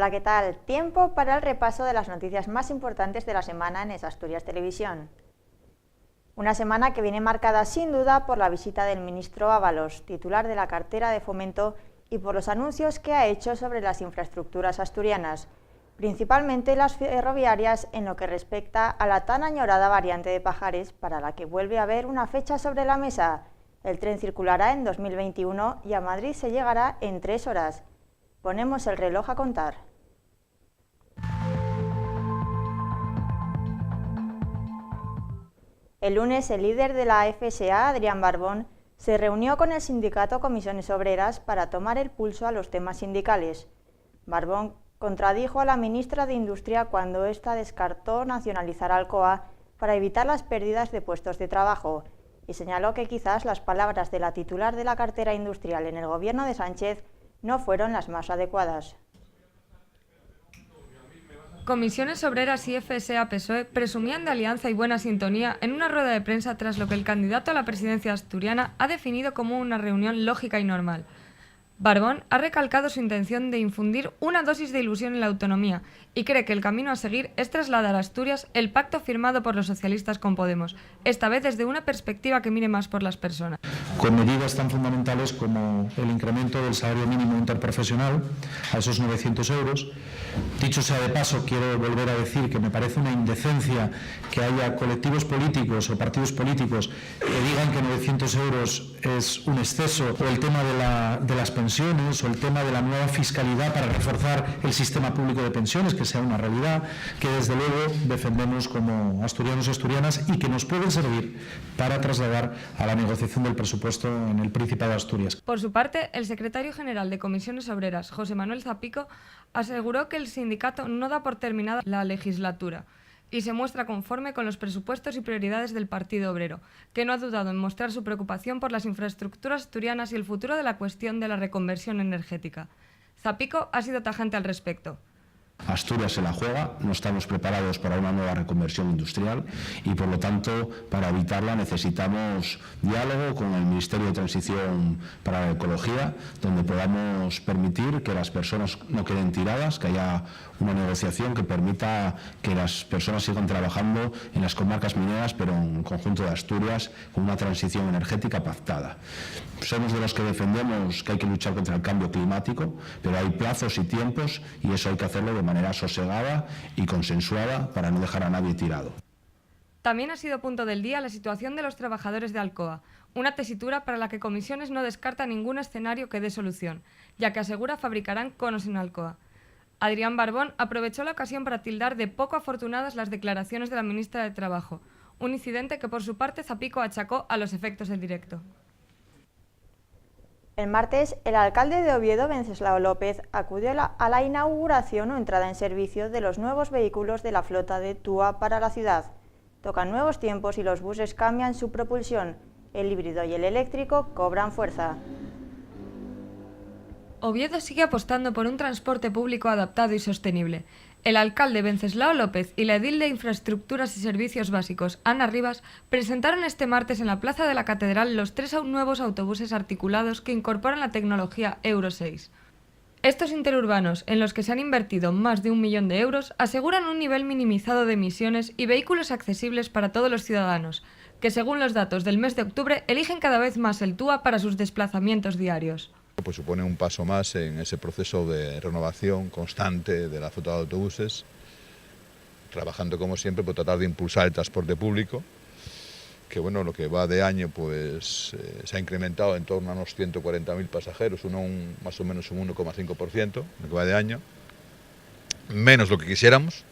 Hola, ¿qué tal? Tiempo para el repaso de las noticias más importantes de la semana en Es Asturias Televisión. Una semana que viene marcada sin duda por la visita del ministro Ábalos, titular de la cartera de Fomento, y por los anuncios que ha hecho sobre las infraestructuras asturianas, principalmente las ferroviarias en lo que respecta a la tan añorada variante de Pajares, para la que vuelve a haber una fecha sobre la mesa. El tren circulará en 2021 y a Madrid se llegará en 3 horas. Ponemos el reloj a contar. El lunes, el líder de la FSA, Adrián Barbón, se reunió con el sindicato Comisiones Obreras para tomar el pulso a los temas sindicales. Barbón contradijo a la ministra de Industria cuando ésta descartó nacionalizar Alcoa para evitar las pérdidas de puestos de trabajo y señaló que quizás las palabras de la titular de la cartera industrial en el gobierno de Sánchez no fueron las más adecuadas. Comisiones Obreras y FSA-PSOE presumían de alianza y buena sintonía en una rueda de prensa tras lo que el candidato a la presidencia asturiana ha definido como una reunión lógica y normal. Barbón ha recalcado su intención de infundir una dosis de ilusión en la autonomía y cree que el camino a seguir es trasladar a Asturias el pacto firmado por los socialistas con Podemos, esta vez desde una perspectiva que mire más por las personas. Con medidas tan fundamentales como el incremento del salario mínimo interprofesional a esos 900 euros. Dicho sea de paso, quiero volver a decir que me parece una indecencia que haya colectivos políticos o partidos políticos que digan que 900 euros es un exceso, o el tema de las pensiones, o el tema de la nueva fiscalidad para reforzar el sistema público de pensiones, que sea una realidad, que desde luego defendemos como asturianos y asturianas y que nos pueden servir para trasladar a la negociación del presupuesto en el Principado de Asturias. Por su parte, el secretario general de Comisiones Obreras, José Manuel Zapico, aseguró que el sindicato no da por terminada la legislatura y se muestra conforme con los presupuestos y prioridades del Partido Obrero, que no ha dudado en mostrar su preocupación por las infraestructuras asturianas y el futuro de la cuestión de la reconversión energética. Zapico ha sido tajante al respecto. Asturias se la juega, no estamos preparados para una nueva reconversión industrial y por lo tanto para evitarla necesitamos diálogo con el Ministerio de Transición para la Ecología, donde podamos permitir que las personas no queden tiradas, que haya una negociación que permita que las personas sigan trabajando en las comarcas mineras, pero en el conjunto de Asturias con una transición energética pactada. Somos de los que defendemos que hay que luchar contra el cambio climático, pero hay plazos y tiempos y eso hay que hacerlo de manera sosegada y consensuada para no dejar a nadie tirado. También ha sido punto del día la situación de los trabajadores de Alcoa, una tesitura para la que Comisiones no descarta ningún escenario que dé solución, ya que asegura fabricarán conos en Alcoa. Adrián Barbón aprovechó la ocasión para tildar de poco afortunadas las declaraciones de la ministra de Trabajo, un incidente que por su parte Zapico achacó a los efectos del directo. El martes, el alcalde de Oviedo, Wenceslao López, acudió a la inauguración o entrada en servicio de los nuevos vehículos de la flota de TUA para la ciudad. Tocan nuevos tiempos y los buses cambian su propulsión. El híbrido y el eléctrico cobran fuerza. Oviedo sigue apostando por un transporte público adaptado y sostenible. El alcalde Wenceslao López y la edil de Infraestructuras y Servicios Básicos, Ana Rivas, presentaron este martes en la Plaza de la Catedral los 3 nuevos autobuses articulados que incorporan la tecnología Euro 6. Estos interurbanos, en los que se han invertido más de 1 millón de euros, aseguran un nivel minimizado de emisiones y vehículos accesibles para todos los ciudadanos, que según los datos del mes de octubre eligen cada vez más el TUA para sus desplazamientos diarios. Pues supone un paso más en ese proceso de renovación constante de la flota de autobuses, trabajando como siempre por tratar de impulsar el transporte público, que bueno, lo que va de año pues se ha incrementado en torno a unos 140.000 pasajeros, más o menos un 1,5% lo que va de año, menos lo que quisiéramos.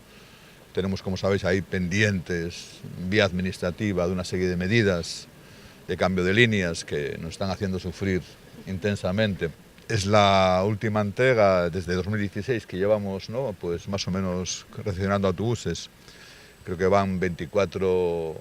Tenemos, como sabéis, ahí pendientes vía administrativa de una serie de medidas de cambio de líneas que nos están haciendo sufrir intensamente. Es la última entrega desde 2016 que llevamos, ¿no? Pues más o menos recepcionando autobuses. Creo que van 24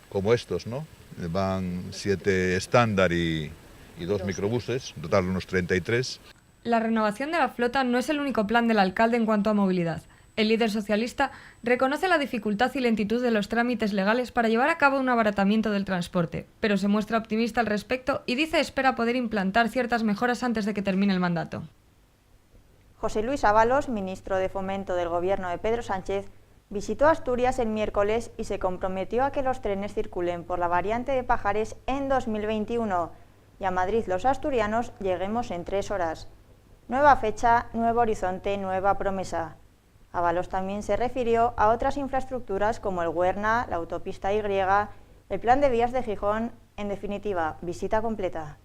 como estos, ¿no? Van 7 estándar y 2 microbuses, en total unos 33. La renovación de la flota no es el único plan del alcalde en cuanto a movilidad. El líder socialista reconoce la dificultad y lentitud de los trámites legales para llevar a cabo un abaratamiento del transporte, pero se muestra optimista al respecto y dice espera poder implantar ciertas mejoras antes de que termine el mandato. José Luis Ábalos, ministro de Fomento del Gobierno de Pedro Sánchez, visitó Asturias el miércoles y se comprometió a que los trenes circulen por la variante de Pajares en 2021 y a Madrid los asturianos lleguemos en 3 horas. Nueva fecha, nuevo horizonte, nueva promesa. Ábalos también se refirió a otras infraestructuras como el Huerna, la autopista Y, el plan de vías de Gijón, en definitiva, visita completa.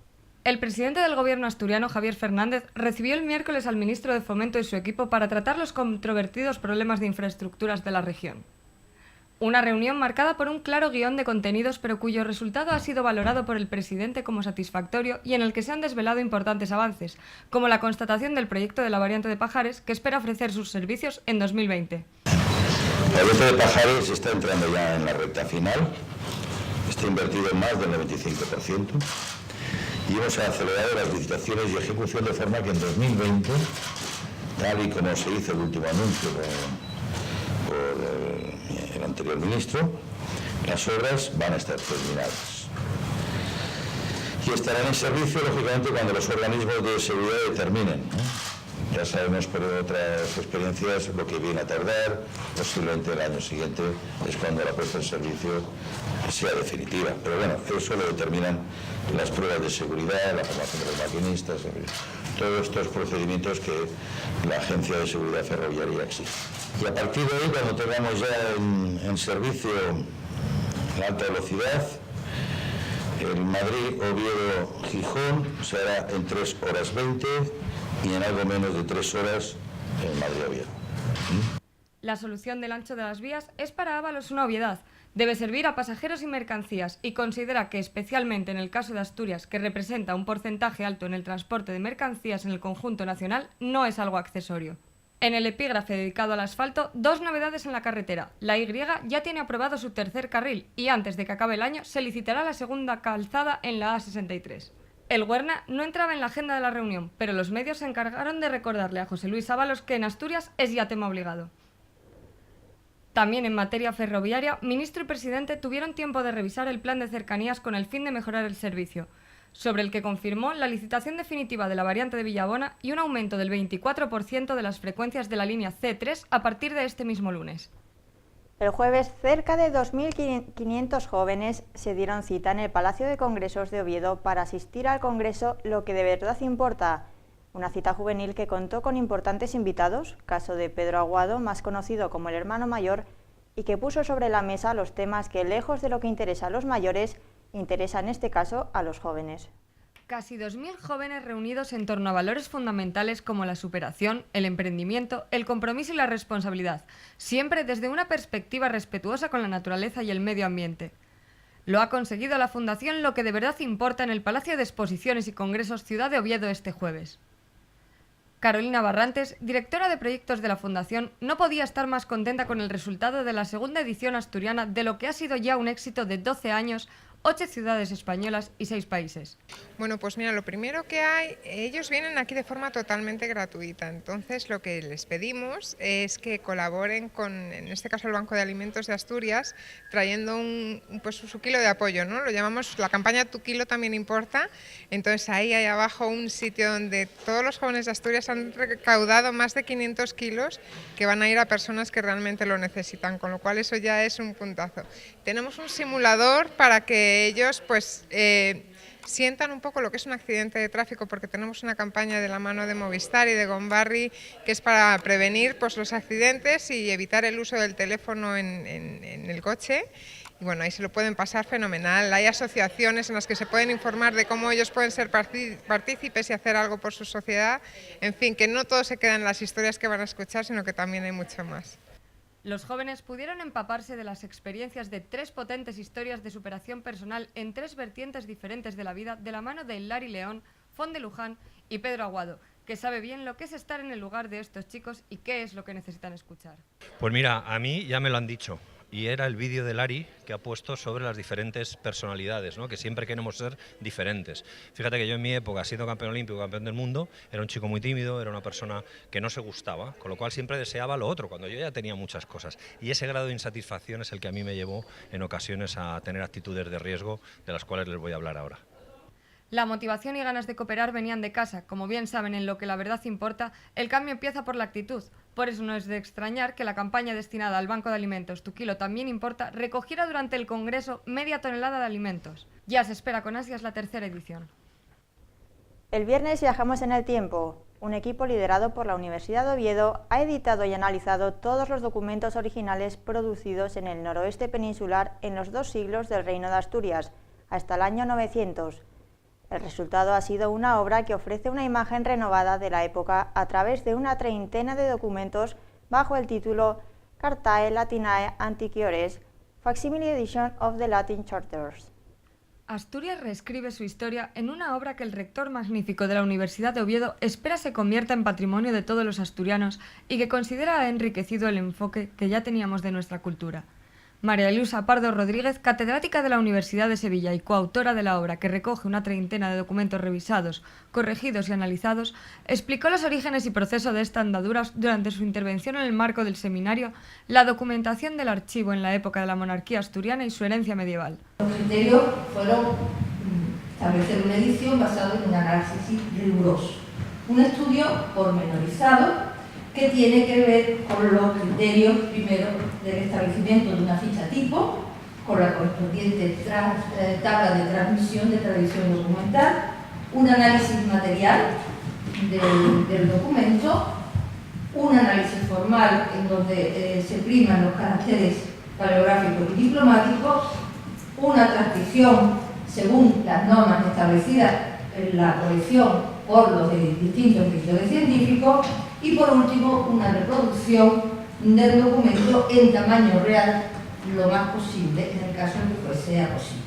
El presidente del Gobierno asturiano, Javier Fernández, recibió el miércoles al ministro de Fomento y su equipo para tratar los controvertidos problemas de infraestructuras de la región. Una reunión marcada por un claro guión de contenidos, pero cuyo resultado ha sido valorado por el presidente como satisfactorio y en el que se han desvelado importantes avances, como la constatación del proyecto de la variante de Pajares, que espera ofrecer sus servicios en 2020. La variante de Pajares está entrando ya en la recta final, está invertido en más del 95%. Y hemos acelerado las licitaciones y ejecución de forma que en 2020, tal y como se hizo el último anuncio por el anterior ministro, las obras van a estar terminadas. Y estarán en servicio, lógicamente, cuando los organismos de seguridad determinen, ¿no? Ya sabemos por otras experiencias lo que viene a tardar, posiblemente el año siguiente es cuando la puesta en servicio sea definitiva. Pero bueno, eso lo determinan las pruebas de seguridad, la formación de los maquinistas, todos estos procedimientos que la Agencia de Seguridad Ferroviaria exige. Y a partir de ahí, cuando tengamos ya en servicio la alta velocidad, el Madrid-Oviedo-Gijón se hará en 3 horas 20 y en algo menos de 3 horas en Madrid-Oviedo. La solución del ancho de las vías es para Ábalos una obviedad. Debe servir a pasajeros y mercancías y considera que, especialmente en el caso de Asturias, que representa un porcentaje alto en el transporte de mercancías en el conjunto nacional, no es algo accesorio. En el epígrafe dedicado al asfalto, 2 novedades en la carretera. La Y ya tiene aprobado su tercer carril y antes de que acabe el año se licitará la segunda calzada en la A63. El Huerna no entraba en la agenda de la reunión, pero los medios se encargaron de recordarle a José Luis Ábalos que en Asturias es ya tema obligado. También en materia ferroviaria, ministro y presidente tuvieron tiempo de revisar el plan de cercanías con el fin de mejorar el servicio, sobre el que confirmó la licitación definitiva de la variante de Villabona y un aumento del 24% de las frecuencias de la línea C3 a partir de este mismo lunes. El jueves, cerca de 2.500 jóvenes se dieron cita en el Palacio de Congresos de Oviedo para asistir al Congreso Lo que de verdad importa, una cita juvenil que contó con importantes invitados, caso de Pedro Aguado, más conocido como el hermano mayor, y que puso sobre la mesa los temas que, lejos de lo que interesa a los mayores, interesa en este caso a los jóvenes. Casi 2.000 jóvenes reunidos en torno a valores fundamentales como la superación, el emprendimiento, el compromiso y la responsabilidad, siempre desde una perspectiva respetuosa con la naturaleza y el medio ambiente. Lo ha conseguido la Fundación Lo que de verdad importa en el Palacio de Exposiciones y Congresos Ciudad de Oviedo este jueves. Carolina Barrantes, directora de proyectos de la Fundación, no podía estar más contenta con el resultado de la segunda edición asturiana de lo que ha sido ya un éxito de 12 años, 8 ciudades españolas y 6 países. Bueno, pues mira, lo primero que hay, ellos vienen aquí de forma totalmente gratuita, entonces lo que les pedimos es que colaboren con, en este caso, el Banco de Alimentos de Asturias, trayendo pues su kilo de apoyo, ¿no? Lo llamamos la campaña Tu Kilo También Importa, entonces ahí hay abajo un sitio donde todos los jóvenes de Asturias han recaudado más de 500 kilos que van a ir a personas que realmente lo necesitan, con lo cual eso ya es un puntazo. Tenemos un simulador para que ellos pues sientan un poco lo que es un accidente de tráfico, porque tenemos una campaña de la mano de Movistar y de Gombarri que es para prevenir pues los accidentes y evitar el uso del teléfono en el coche. Y bueno, ahí se lo pueden pasar fenomenal. Hay asociaciones en las que se pueden informar de cómo ellos pueden ser partícipes y hacer algo por su sociedad. En fin, que no todo se queda en las historias que van a escuchar, sino que también hay mucho más. Los jóvenes pudieron empaparse de las experiencias de 3 potentes historias de superación personal en 3 vertientes diferentes de la vida de la mano de Lari León, Font de Luján y Pedro Aguado, que sabe bien lo que es estar en el lugar de estos chicos y qué es lo que necesitan escuchar. Pues mira, a mí ya me lo han dicho. Y era el vídeo de Lari que ha puesto sobre las diferentes personalidades, ¿no? Que siempre queremos ser diferentes. Fíjate que yo en mi época, siendo campeón olímpico, campeón del mundo, era un chico muy tímido, era una persona que no se gustaba, con lo cual siempre deseaba lo otro, cuando yo ya tenía muchas cosas. Y ese grado de insatisfacción es el que a mí me llevó en ocasiones a tener actitudes de riesgo, de las cuales les voy a hablar ahora. La motivación y ganas de cooperar venían de casa. Como bien saben, en lo que la verdad importa, el cambio empieza por la actitud. Por eso no es de extrañar que la campaña destinada al Banco de Alimentos Tu Kilo También Importa recogiera durante el Congreso media tonelada de alimentos. Ya se espera con ansias la tercera edición. El viernes viajamos en el tiempo. Un equipo liderado por la Universidad de Oviedo ha editado y analizado todos los documentos originales producidos en el noroeste peninsular en los 2 siglos del Reino de Asturias, hasta el año 900. El resultado ha sido una obra que ofrece una imagen renovada de la época a través de una treintena de documentos bajo el título Cartae Latinae Antiquiores, Facsimile Edition of the Latin Charters. Asturias reescribe su historia en una obra que el rector magnífico de la Universidad de Oviedo espera se convierta en patrimonio de todos los asturianos y que considera ha enriquecido el enfoque que ya teníamos de nuestra cultura. María Luisa Pardo Rodríguez, catedrática de la Universidad de Sevilla y coautora de la obra que recoge una treintena de documentos revisados, corregidos y analizados, explicó los orígenes y proceso de esta andadura durante su intervención en el marco del seminario La documentación del archivo en la época de la monarquía asturiana y su herencia medieval. Los criterios fueron establecer una edición basada en un análisis riguroso, un estudio pormenorizado que tiene que ver con los criterios, primero, del establecimiento de una ficha tipo, con la correspondiente tabla de transmisión de tradición documental, un análisis material del documento, un análisis formal en donde se priman los caracteres paleográficos y diplomáticos, una transcripción según las normas establecidas en la colección por los distintos institutos científicos y, por último, una reproducción del documento en tamaño real lo más posible, en el caso de que sea posible.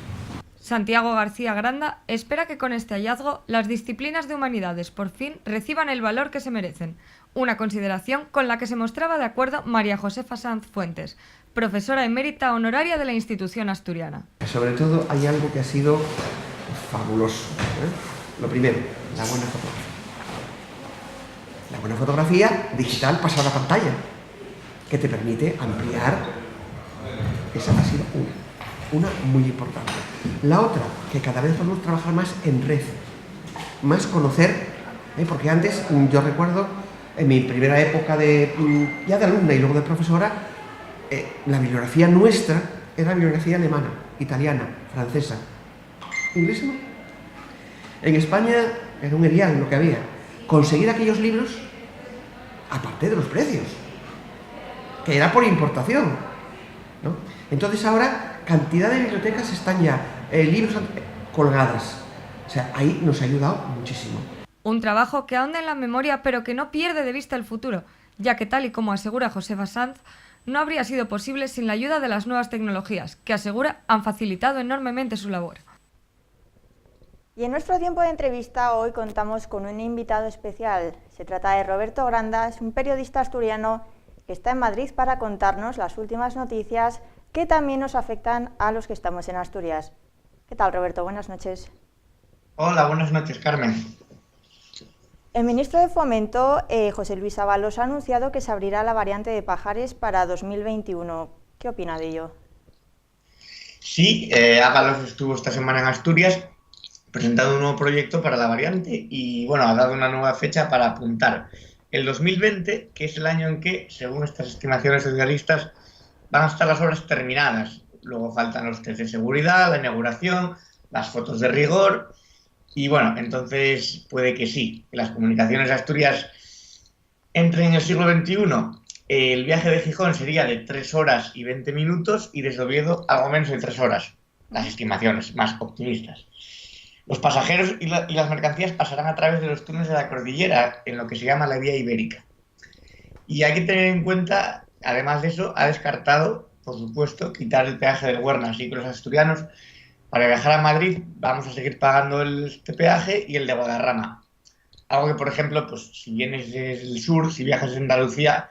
Santiago García Granda espera que con este hallazgo las disciplinas de humanidades por fin reciban el valor que se merecen, una consideración con la que se mostraba de acuerdo María Josefa Sanz Fuentes, profesora emérita honoraria de la institución asturiana. Sobre todo hay algo que ha sido fabuloso, Lo primero, la buena fotografía. La buena fotografía digital pasada a pantalla, que te permite ampliar. Esa ha sido una muy importante. La otra, que cada vez podemos trabajar más en red, más conocer, porque antes, yo recuerdo, en mi primera época ya de alumna y luego de profesora, la bibliografía nuestra era bibliografía alemana, italiana, francesa, inglesa no. En España era un erial lo que había. Conseguir aquellos libros, aparte de los precios, que era por importación, ¿no? Entonces ahora, cantidad de bibliotecas están ya, libros colgadas. O sea, ahí nos ha ayudado muchísimo. Un trabajo que ahonda en la memoria pero que no pierde de vista el futuro, ya que tal y como asegura Josefa Sanz, no habría sido posible sin la ayuda de las nuevas tecnologías, que asegura han facilitado enormemente su labor. Y en nuestro tiempo de entrevista hoy contamos con un invitado especial. Se trata de Roberto Granda, es un periodista asturiano que está en Madrid para contarnos las últimas noticias que también nos afectan a los que estamos en Asturias. ¿Qué tal, Roberto? Buenas noches. Hola, buenas noches, Carmen. El ministro de Fomento, José Luis Ábalos, ha anunciado que se abrirá la variante de Pajares para 2021. ¿Qué opina de ello? Sí, Ábalos estuvo esta semana en Asturias presentando un nuevo proyecto para la variante y, bueno, ha dado una nueva fecha para apuntar el 2020, que es el año en que, según estas estimaciones socialistas, van a estar las obras terminadas. Luego faltan los test de seguridad, la inauguración, las fotos de rigor y, bueno, entonces puede que sí, que las comunicaciones de Asturias entren en el siglo XXI. El viaje de Gijón sería de 3 horas y 20 minutos y desde Oviedo algo menos de 3 horas, las estimaciones más optimistas. Los pasajeros y las mercancías pasarán a través de los túneles de la cordillera, en lo que se llama la vía ibérica. Y hay que tener en cuenta, además de eso, ha descartado, por supuesto, quitar el peaje del Huerna, así que los asturianos, para viajar a Madrid, vamos a seguir pagando este peaje y el de Guadarrama. Algo que, por ejemplo, pues si vienes desde el sur, si viajas de Andalucía,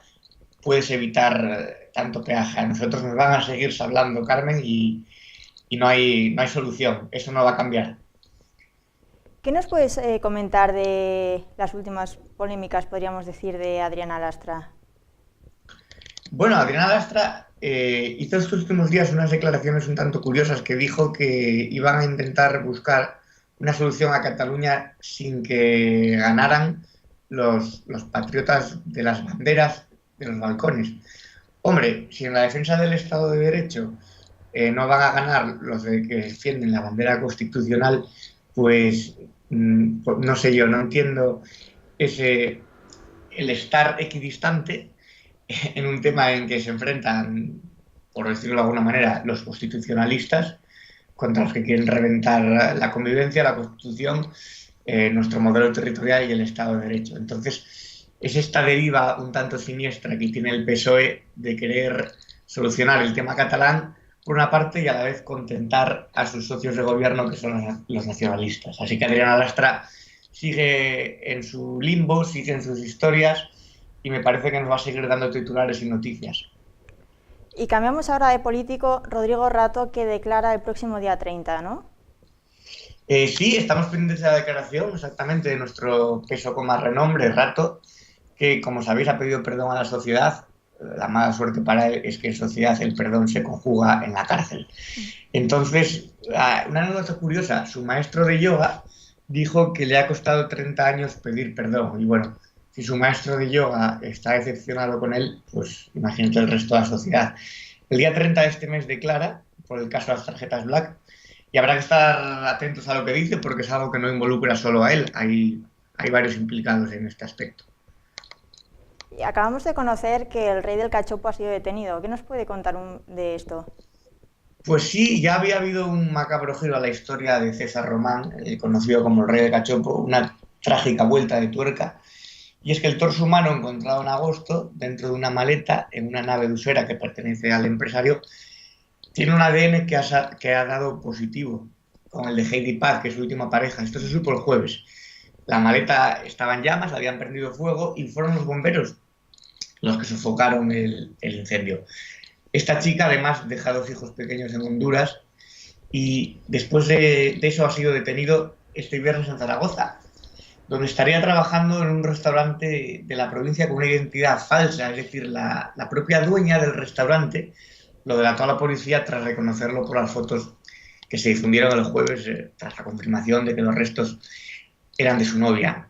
puedes evitar tanto peaje. A nosotros nos van a seguir sablando, Carmen, y no hay solución. Eso no va a cambiar. ¿Qué nos puedes comentar de las últimas polémicas, podríamos decir, de Adriana Lastra? Bueno, Adriana Lastra hizo estos últimos días unas declaraciones un tanto curiosas que dijo que iban a intentar buscar una solución a Cataluña sin que ganaran los patriotas de las banderas de los balcones. Hombre, si en la defensa del Estado de Derecho no van a ganar los que defienden la bandera constitucional, pues no sé yo, no entiendo el estar equidistante en un tema en que se enfrentan, por decirlo de alguna manera, los constitucionalistas contra los que quieren reventar la convivencia, la Constitución, nuestro modelo territorial y el Estado de Derecho. Entonces, es esta deriva un tanto siniestra que tiene el PSOE de querer solucionar el tema catalán por una parte y a la vez contentar a sus socios de gobierno, que son los nacionalistas. Así que Adriana Lastra sigue en su limbo, sigue en sus historias y me parece que nos va a seguir dando titulares y noticias. Y cambiamos ahora de político. Rodrigo Rato, que declara el próximo día 30, ¿no? Sí, estamos pendientes de la declaración exactamente de nuestro peso con más renombre, Rato, que como sabéis ha pedido perdón a la sociedad. La mala suerte para él es que en sociedad el perdón se conjuga en la cárcel. Entonces, una anécdota curiosa, su maestro de yoga dijo que le ha costado 30 años pedir perdón. Y bueno, si su maestro de yoga está decepcionado con él, pues imagínate el resto de la sociedad. El día 30 de este mes declara por el caso de las tarjetas Black y habrá que estar atentos a lo que dice porque es algo que no involucra solo a él, hay varios implicados en este aspecto. Y acabamos de conocer que el rey del cachopo ha sido detenido. ¿Qué nos puede contar de esto? Pues sí, ya había habido un macabro giro a la historia de César Román, conocido como el rey del cachopo, una trágica vuelta de tuerca. Y es que el torso humano encontrado en agosto dentro de una maleta en una nave de Usera que pertenece al empresario tiene un ADN que ha dado positivo con el de Heidi Paz, que es su última pareja. Esto se supo el jueves. La maleta estaba en llamas, habían prendido fuego y fueron los bomberos los que sofocaron el incendio. Esta chica además deja 2 hijos pequeños en Honduras y después de eso ha sido detenido este viernes en Zaragoza, donde estaría trabajando en un restaurante de la provincia con una identidad falsa, es decir, la propia dueña del restaurante lo delató a la policía tras reconocerlo por las fotos que se difundieron el jueves tras la confirmación de que los restos eran de su novia.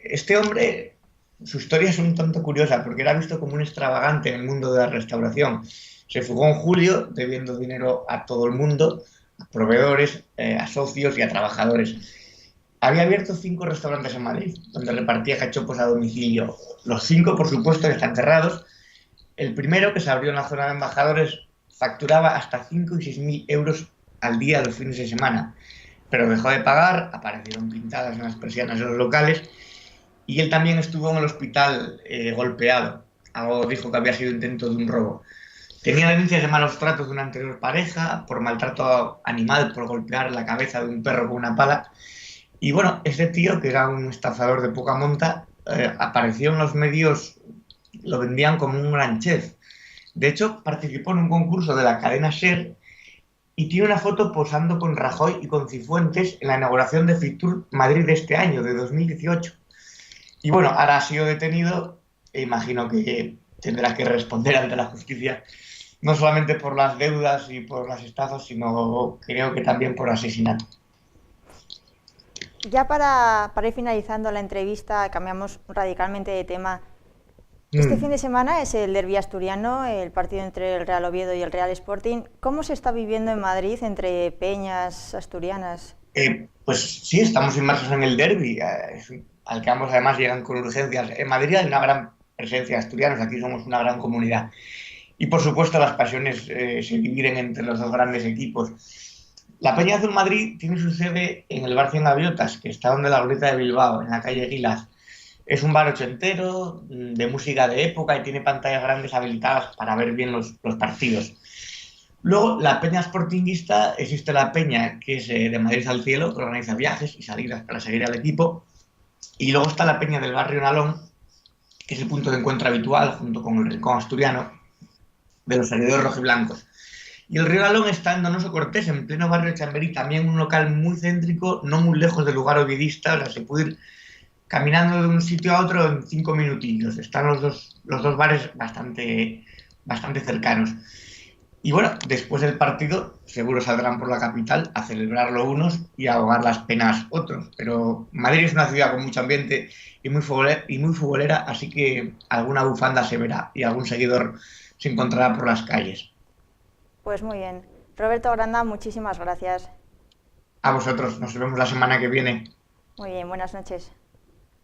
Este hombre, su historia es un tanto curiosa porque era visto como un extravagante en el mundo de la restauración. Se fugó en julio debiendo dinero a todo el mundo, a proveedores, a socios y a trabajadores. Había abierto 5 restaurantes en Madrid, donde repartía cachopos a domicilio. Los 5, por supuesto, están cerrados. El primero, que se abrió en la zona de Embajadores, facturaba hasta 5 y 6.000 euros al día los fines de semana. Pero dejó de pagar, aparecieron pintadas en las persianas de los locales y él también estuvo en el hospital golpeado. Algo dijo que había sido intento de un robo. Tenía denuncias de malos tratos de una anterior pareja, por maltrato animal, por golpear la cabeza de un perro con una pala. Y bueno, este tío, que era un estafador de poca monta, apareció en los medios, lo vendían como un gran chef. De hecho, participó en un concurso de la cadena SER y tiene una foto posando con Rajoy y con Cifuentes en la inauguración de Fitur Madrid de este año, de 2018. Y bueno, ahora ha sido detenido e imagino que tendrá que responder ante la justicia, no solamente por las deudas y por las estafas, sino creo que también por asesinato. Ya para ir finalizando la entrevista, cambiamos radicalmente de tema. Este fin de semana es el derbi asturiano, el partido entre el Real Oviedo y el Real Sporting. ¿Cómo se está viviendo en Madrid entre peñas asturianas? Pues sí, estamos inmersos en el derbi, al que ambos además llegan con urgencias. En Madrid hay una gran presencia de asturianos, aquí somos una gran comunidad. Y por supuesto las pasiones se dividen entre los 2 grandes equipos. La Peña Azul Madrid tiene su sede en el bar Cien Gaviotas, que está donde la Glorieta de Bilbao, en la calle Guilas. Es un bar ochentero, de música de época y tiene pantallas grandes habilitadas para ver bien los partidos. Luego, la Peña Sportinguista, existe la Peña, que es de Madrid al Cielo, que organiza viajes y salidas para seguir al equipo. Y luego está la Peña del barrio Nalón, que es el punto de encuentro habitual, junto con el Rincón Asturiano, de los seguidores rojiblancos. Y el río Nalón está en Donoso Cortés, en pleno barrio Chamberí, también un local muy céntrico, no muy lejos del lugar ovidista, o sea, se puede ir caminando de un sitio a otro en 5 minutillos. Están los dos bares bastante cercanos. Y bueno, después del partido seguro saldrán por la capital a celebrarlo unos y a ahogar las penas otros. Pero Madrid es una ciudad con mucho ambiente y muy futbolera, así que alguna bufanda se verá y algún seguidor se encontrará por las calles. Pues muy bien. Roberto Granda, muchísimas gracias. A vosotros, nos vemos la semana que viene. Muy bien, buenas noches.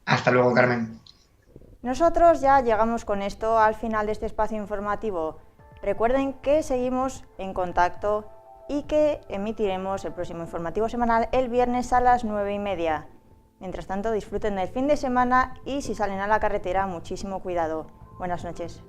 Hasta luego, Carmen. Nosotros ya llegamos con esto al final de este espacio informativo. Recuerden que seguimos en contacto y que emitiremos el próximo informativo semanal el viernes a las 9:30. Mientras tanto, disfruten del fin de semana y si salen a la carretera, muchísimo cuidado. Buenas noches.